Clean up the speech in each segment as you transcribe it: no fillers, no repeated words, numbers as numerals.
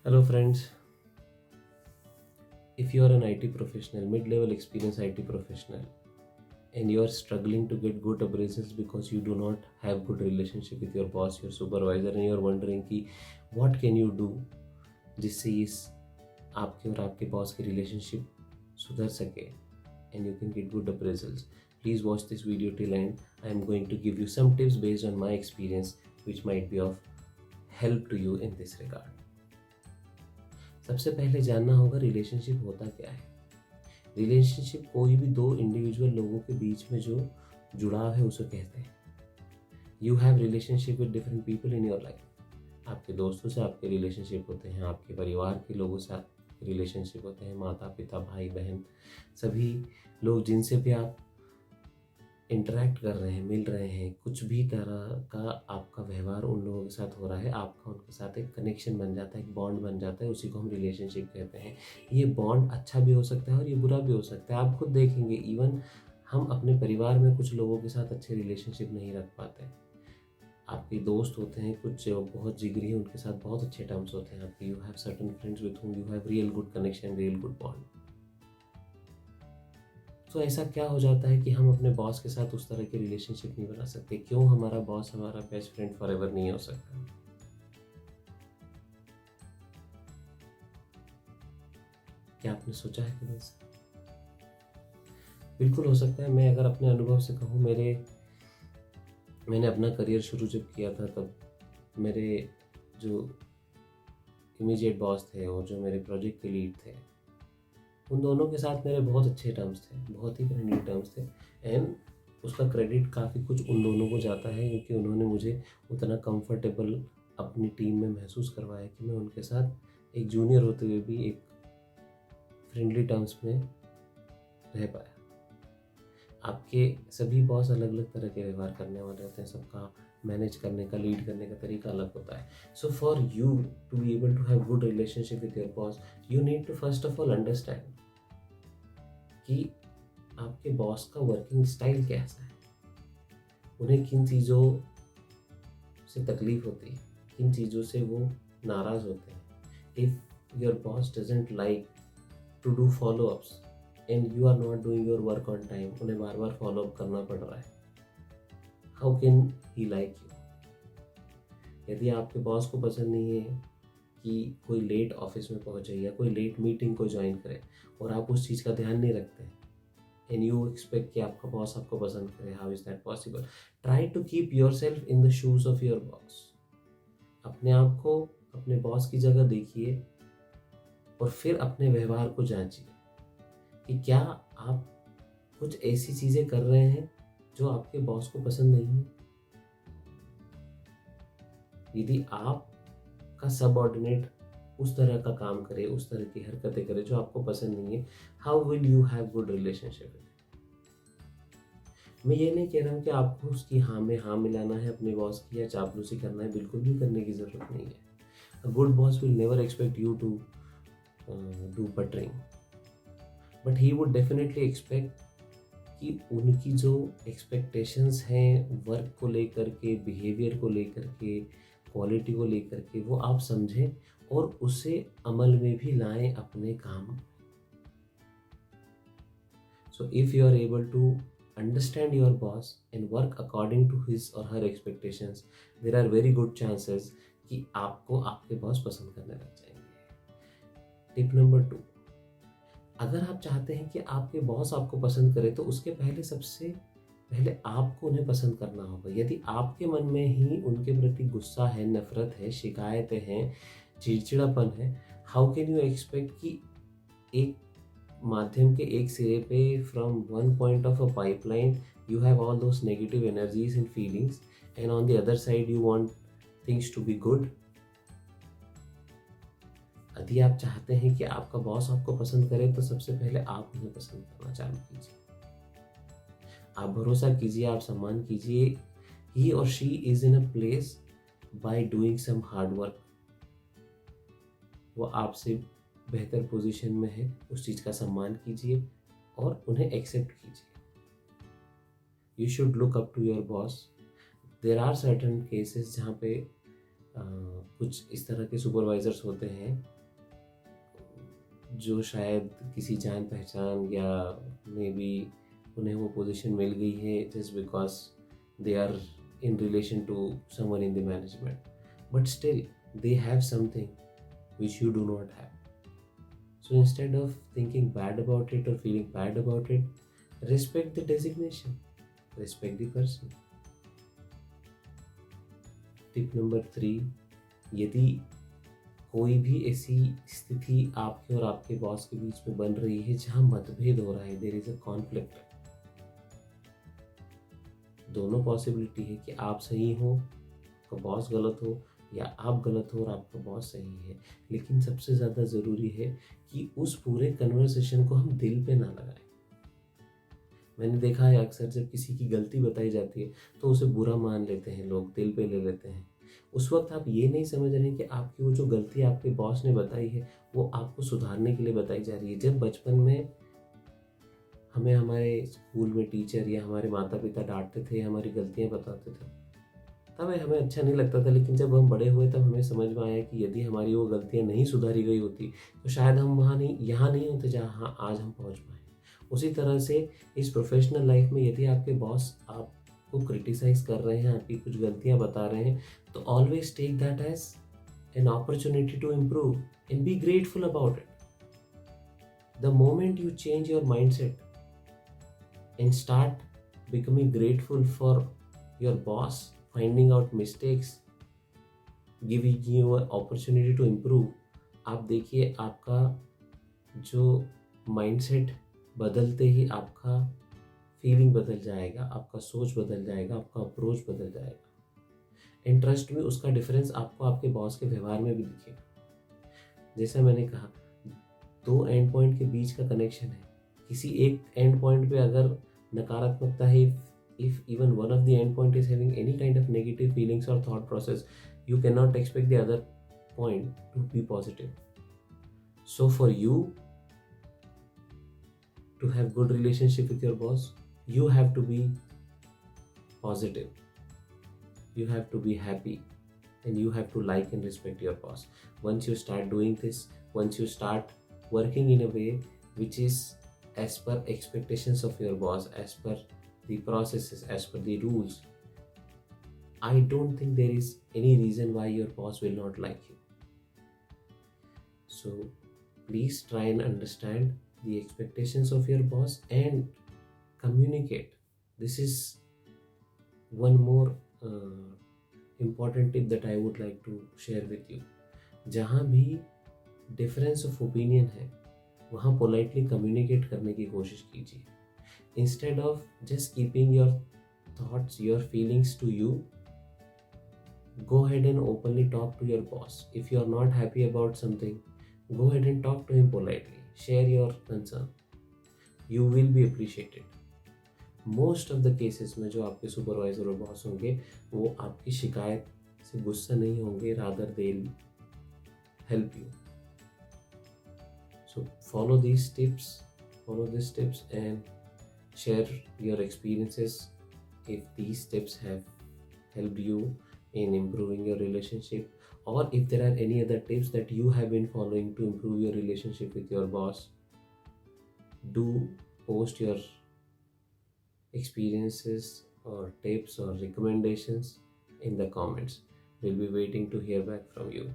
Hello, friends. If you are an IT professional, mid level experience IT professional, and you are struggling to get good appraisals because you do not have good relationship with your boss, your supervisor, and you are wondering कि what can you do जिससे इस आपके और आपके boss की relationship सुधर सके and you can get good appraisals, please watch this video till end. I am going to give you some tips based on my experience which might be of help to you in this regard. सबसे पहले जानना होगा relationship होता क्या है। Relationship कोई भी दो इंडिविजुअल लोगों के बीच में जो जुड़ाव है उसे कहते हैं। You have relationship with different people in your life. आपके दोस्तों से आपके रिलेशनशिप होते हैं, आपके परिवार के लोगों से आपके रिलेशनशिप होते हैं, माता पिता भाई बहन सभी लोग जिनसे भी आप इंटरेक्ट कर रहे हैं, मिल रहे हैं, कुछ भी तरह का आपका व्यवहार उन लोगों के साथ हो रहा है, आपका उनके साथ एक कनेक्शन बन जाता है, एक बॉन्ड बन जाता है, उसी को हम रिलेशनशिप कहते हैं। ये बॉन्ड अच्छा भी हो सकता है और ये बुरा भी हो सकता है। आप खुद देखेंगे, इवन हम अपने परिवार में कुछ लोगों के साथ अच्छे रिलेशनशिप नहीं रख पाते। आपके दोस्त होते हैं कुछ जो बहुत जिगरी हैं, उनके साथ बहुत अच्छे टर्म्स होते हैं आपके। You have certain friends with whom you have real good connection, real good bond. तो ऐसा क्या हो जाता है कि हम अपने बॉस के साथ उस तरह के रिलेशनशिप नहीं बना सकते? क्यों हमारा बॉस हमारा बेस्ट फ्रेंड फॉरएवर नहीं हो सकता? क्या आपने सोचा है कभी ऐसा? बिल्कुल हो सकता है। मैं अगर अपने अनुभव से कहूँ, मैंने अपना करियर शुरू जब किया था तब मेरे जो इमीडिएट बॉस थे और जो मेरे प्रोजेक्ट के लीड थे, उन दोनों के साथ मेरे बहुत अच्छे टर्म्स थे, बहुत ही फ्रेंडली टर्म्स थे। एंड उसका क्रेडिट काफ़ी कुछ उन दोनों को जाता है क्योंकि उन्होंने मुझे उतना कंफर्टेबल अपनी टीम में महसूस करवाया कि मैं उनके साथ एक जूनियर होते हुए भी एक फ्रेंडली टर्म्स में रह पाया। आपके सभी बॉस अलग अलग तरह के व्यवहार करने वाले होते हैं, सबका मैनेज करने का, लीड करने का तरीका अलग होता है। So for you to be able to have good relationship with your boss, you need to first of all understand कि आपके बॉस का वर्किंग स्टाइल कैसा है, उन्हें किन चीज़ों से तकलीफ होती है, किन चीज़ों से वो नाराज़ होते हैं। If your boss doesn't like to do follow ups and you are not doing your work on time, उन्हें बार बार फॉलो अप करना पड़ रहा है, how can he like you? यदि आपके बॉस को पसंद नहीं है कि कोई लेट ऑफिस में पहुंचे या कोई लेट मीटिंग को ज्वाइन करे और आप उस चीज़ का ध्यान नहीं रखते एंड यू एक्सपेक्ट कि आपका बॉस आपको पसंद करे, how is that possible? Try to keep yourself in the shoes of your boss. अपने आप को अपने बॉस की जगह देखिए और फिर अपने व्यवहार को जांचिए कि क्या आप कुछ ऐसी चीज़ें कर रहे हैं जो आपके बॉस को पसंद नहीं है। यदि आपका सबऑर्डिनेट उस तरह का काम करे, उस तरह की हरकतें करे जो आपको पसंद नहीं है, how will you have good relationship? मैं ये नहीं कह रहा हूँ कि आपको उसकी हाँ में हाँ मिलाना है अपने बॉस की या चापलूसी करना है, बिल्कुल भी करने की ज़रूरत नहीं है। A good boss will never expect you to do buttering, but he would definitely expect कि उनकी जो एक्सपेक्टेशंस हैं वर्क को लेकर के, बिहेवियर को लेकर के, क्वालिटी को लेकर के, वो आप समझें और उसे अमल में भी लाएं अपने काम। So if you are able to understand your boss and work according to his or her expectations, there are very good chances कि आपको आपके बॉस पसंद करने लग जाएंगे। टिप नंबर 2, अगर आप चाहते हैं कि आपके बॉस आपको पसंद करे तो उसके पहले सबसे पहले आपको उन्हें पसंद करना होगा। यदि आपके मन में ही उनके प्रति गुस्सा है, नफरत है, शिकायतें हैं, चिड़चिड़ापन है, हाउ कैन यू एक्सपेक्ट कि एक माध्यम के एक सिरे पे from one point of a pipeline you have all those negative energies and feelings and on the other side you want things to be good? यदि आप चाहते हैं कि आपका बॉस आपको पसंद करे तो सबसे पहले आप उन्हें पसंद करना चालू कीजिए। आप भरोसा कीजिए, आप सम्मान कीजिए। ही और she is in a place by doing some hard work. वो आपसे बेहतर पोजीशन में है, उस चीज़ का सम्मान कीजिए और उन्हें एक्सेप्ट कीजिए। You should look up to your boss. There are certain cases जहाँ पे कुछ इस तरह के सुपरवाइजर्स होते हैं जो शायद किसी जान पहचान या मे बी उन्हें वो पोजीशन मिल गई है just because they are in relation to someone in the management, but still they have something which you do not have. So instead of thinking bad about it or feeling bad about it, respect the designation, respect the person. Tip number 3, यदि कोई भी ऐसी स्थिति आपके और आपके boss के बीच में बन रही है जहां मतभेद हो रहा है, देयर इज अ कॉन्फ्लिक्ट, दोनों पॉसिबिलिटी है कि आप सही हो, आपका बॉस गलत हो, या आप गलत हो और आपका बॉस सही है, लेकिन सबसे ज़्यादा ज़रूरी है कि उस पूरे कन्वर्सेशन को हम दिल पे ना लगाएं। मैंने देखा है अक्सर जब किसी की गलती बताई जाती है तो उसे बुरा मान लेते हैं लोग, दिल पे ले लेते हैं। उस वक्त आप ये नहीं समझ रहे कि आपकी वो जो गलती आपके बॉस ने बताई है वो आपको सुधारने के लिए बताई जा रही है। जब बचपन में हमें हमारे स्कूल में टीचर या हमारे माता पिता डांटते थे, हमारी गलतियां बताते थे, तब हमें अच्छा नहीं लगता था, लेकिन जब हम बड़े हुए तब हमें समझ में आया कि यदि हमारी वो गलतियां नहीं सुधारी गई होती तो शायद हम यहाँ नहीं होते जहाँ आज हम पहुँच पाए। उसी तरह से इस प्रोफेशनल लाइफ में यदि आपके बॉस आपको क्रिटिसाइज कर रहे हैं, आपकी कुछ गलतियां बता रहे हैं, तो always take that as an opportunity to improve and be grateful about it. The moment you change your mindset and start becoming grateful for your boss finding out mistakes, giving you an opportunity to improve, आप देखिए आपका जो mindset बदलते ही आपका feeling बदल जाएगा, आपका सोच बदल जाएगा, आपका अप्रोच बदल जाएगा। एंड ट्रस्ट में उसका डिफरेंस आपको आपके बॉस के व्यवहार में भी दिखेगा। जैसा मैंने कहा, 2 एंड पॉइंट के बीच का कनेक्शन है। किसी एक एंड पॉइंट पे अगर नकारात्मकता है, if even one of the end point is having any kind of negative feelings or thought process, you cannot expect the other point to be positive. So for you to have good relationship with your boss, you have to be positive, you have to be happy, and you have to like and respect your boss. Once you start doing this, once you start working in a way which is as per expectations of your boss, as per the processes, as per the rules, I don't think there is any reason why your boss will not like you. So please try and understand the expectations of your boss and communicate. This is one more important tip that I would like to share with you. जहाँ भी difference of opinion है वहाँ politely communicate करने की कोशिश कीजिए। Instead of just keeping your thoughts, your feelings to you, go ahead and openly talk to your boss. If you are not happy about something, go ahead and talk to him politely. Share your concern. You will be appreciated. Most of the cases में जो आपके supervisor और boss होंगे वो आपकी शिकायत से गुस्सा नहीं होंगे, rather they'll help you. So follow these tips and share your experiences if these tips have helped you in improving your relationship, or if there are any other tips that you have been following to improve your relationship with your boss. Do post your experiences or tips or recommendations in the comments. We'll be waiting to hear back from you.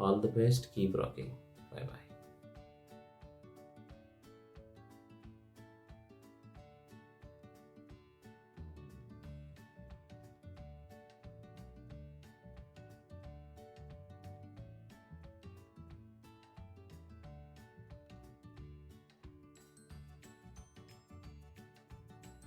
All the best, keep rocking. Bye bye.